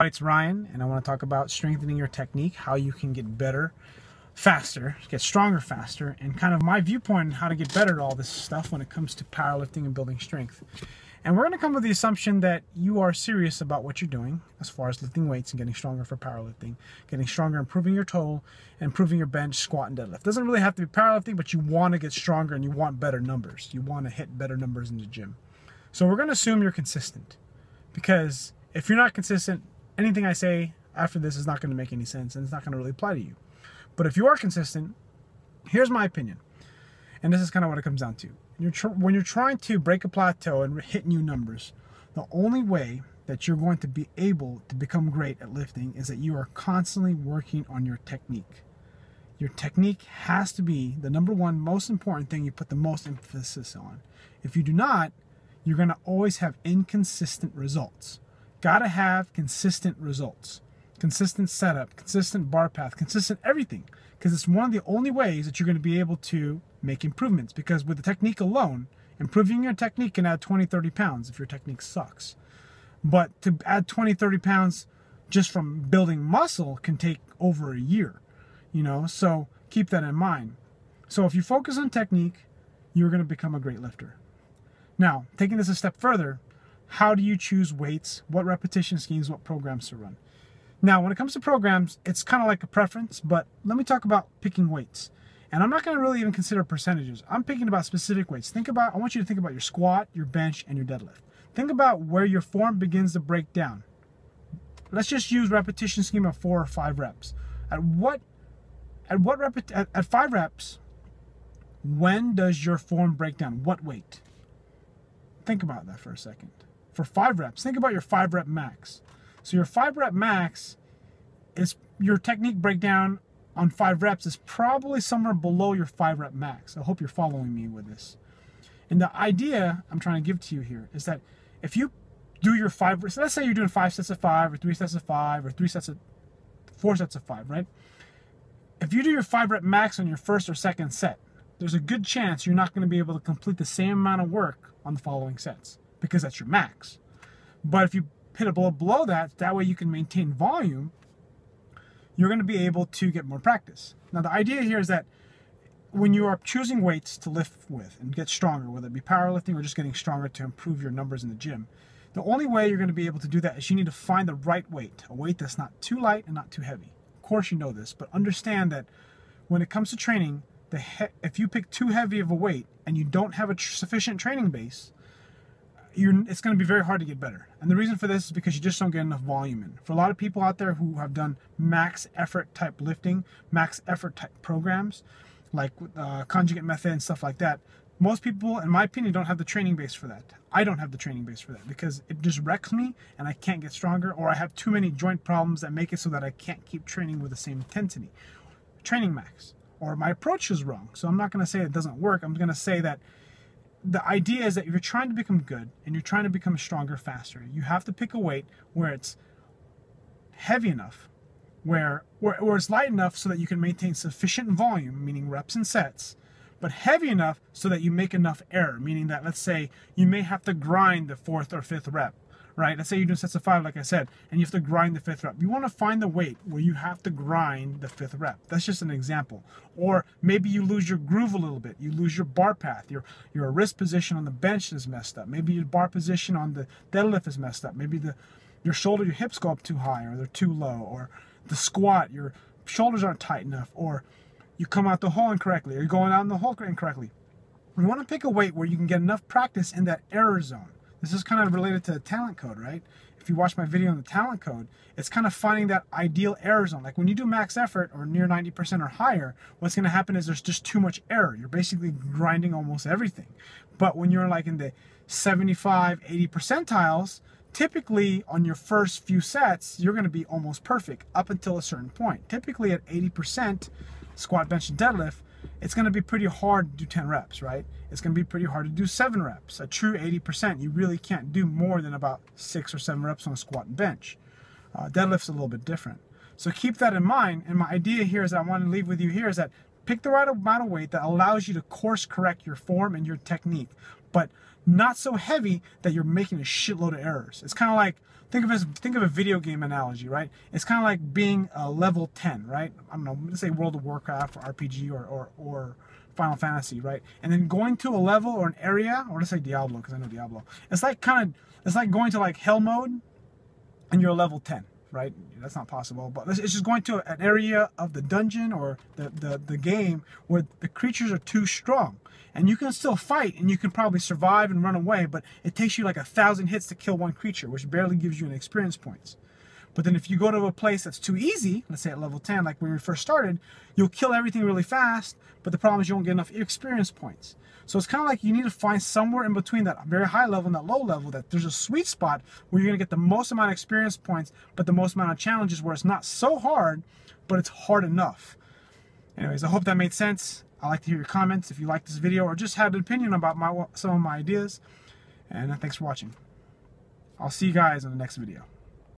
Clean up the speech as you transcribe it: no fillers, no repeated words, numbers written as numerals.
It's Ryan, and I want to talk about strengthening your technique, how you can get better faster, get stronger faster, and kind of my viewpoint on how to get better at all this stuff when it comes to powerlifting and building strength. And we're going to come with the assumption that you are serious about what you're doing as far as lifting weights and getting stronger for powerlifting, getting stronger, improving your total, improving your bench, squat, and deadlift. It doesn't really have to be powerlifting, but you want to get stronger and you want better numbers. You want to hit better numbers in the gym. So we're going to assume you're consistent, because if you're not consistent, anything I say after this is not going to make any sense and it's not going to really apply to you. But if you are consistent, here's my opinion. And this is kind of what it comes down to. When you're trying to break a plateau and hit new numbers, the only way that you're going to be able to become great at lifting is that you are constantly working on your technique. Your technique has to be the number one most important thing you put the most emphasis on. If you do not, you're going to always have inconsistent results. Gotta have consistent results, consistent setup, consistent bar path, consistent everything, because it's one of the only ways that you're going to be able to make improvements. Because with the technique alone, improving your technique can add 20, 30 pounds if your technique sucks. But to add 20, 30 pounds just from building muscle can take over a year, so keep that in mind. So if you focus on technique, you're going to become a great lifter. Now, taking this a step further, how do you choose weights, what repetition schemes, what programs to run? Now, when it comes to programs, it's kind of like a preference, but let me talk about picking weights. And I'm not going to really even consider percentages. I'm picking about specific weights. I want you to think about your squat, your bench, and your deadlift. Think about where your form begins to break down. Let's just use repetition scheme of 4 or 5 reps. At 5 reps, when does your form break down? What weight? Think about that for a second. For 5 reps, think about your 5 rep max. So your 5 rep max is your technique breakdown on 5 reps is probably somewhere below your 5 rep max. I hope you're following me with this. And the idea I'm trying to give to you here is that if you do your 5, so let's say you're doing 5 sets of 5 or 3 sets of 5 or 4 sets of 5, right? If you do your 5 rep max on your first or second set, there's a good chance you're not going to be able to complete the same amount of work on the following sets, because that's your max. But if you hit it below that way you can maintain volume, you're going to be able to get more practice. Now the idea here is that when you are choosing weights to lift with and get stronger, whether it be powerlifting or just getting stronger to improve your numbers in the gym, the only way you're going to be able to do that is you need to find the right weight, a weight that's not too light and not too heavy. Of course you know this, but understand that when it comes to training, if you pick too heavy of a weight and you don't have a sufficient training base, it's going to be very hard to get better. And the reason for this is because you just don't get enough volume in. For a lot of people out there who have done max effort type lifting, max effort type programs, like conjugate method and stuff like that, most people, in my opinion, don't have the training base for that. I don't have the training base for that because it just wrecks me and I can't get stronger, or I have too many joint problems that make it so that I can't keep training with the same intensity. Training max. Or my approach is wrong. So I'm not going to say it doesn't work. I'm going to say that the idea is that if you're trying to become good and you're trying to become stronger faster, you have to pick a weight where it's heavy enough, where it's light enough so that you can maintain sufficient volume, meaning reps and sets, but heavy enough so that you make enough error, meaning that, let's say, you may have to grind the 4th or 5th rep, right? Let's say you're doing sets of 5, like I said, and you have to grind the 5th rep. You want to find the weight where you have to grind the 5th rep. That's just an example. Or maybe you lose your groove a little bit. You lose your bar path. Your wrist position on the bench is messed up. Maybe your bar position on the deadlift is messed up. Maybe your shoulder, your hips go up too high or they're too low. Or the squat, your shoulders aren't tight enough. Or you come out the hole incorrectly. Or you're going out in the hole incorrectly. You want to pick a weight where you can get enough practice in that error zone. This is kind of related to the talent code, right? If you watch my video on the talent code, it's kind of finding that ideal error zone. Like when you do max effort or near 90% or higher, what's going to happen is there's just too much error. You're basically grinding almost everything. But when you're like in the 75, 80 percentiles, typically on your first few sets, you're going to be almost perfect up until a certain point. Typically at 80% squat, bench, and deadlift, it's going to be pretty hard to do 10 reps, right? It's going to be pretty hard to do 7 reps. A true 80%, you really can't do more than about 6 or 7 reps on a squat and bench. Deadlift's a little bit different. So keep that in mind. And my idea here is that I want to leave with you here is that pick the right amount of weight that allows you to course correct your form and your technique, but not so heavy that you're making a shitload of errors. It's kind of like think of a video game analogy, right? It's kind of like being a level 10, right? I don't know, let's say World of Warcraft or RPG or Final Fantasy, right? And then going to a level or an area, or let's say Diablo, because I know Diablo. It's like going to like hell mode, and you're a level 10, right? That's not possible, but it's just going to an area of the dungeon or the game where the creatures are too strong. And you can still fight, and you can probably survive and run away, but it takes you like 1,000 hits to kill one creature, which barely gives you any experience points. But then if you go to a place that's too easy, let's say at level 10, like when we first started, you'll kill everything really fast, but the problem is you won't get enough experience points. So it's kind of like you need to find somewhere in between that very high level and that low level, that there's a sweet spot where you're going to get the most amount of experience points, but the most amount of challenges where it's not so hard, but it's hard enough. Anyways, I hope that made sense. I'd like to hear your comments if you like this video or just had an opinion about some of my ideas. And thanks for watching. I'll see you guys in the next video.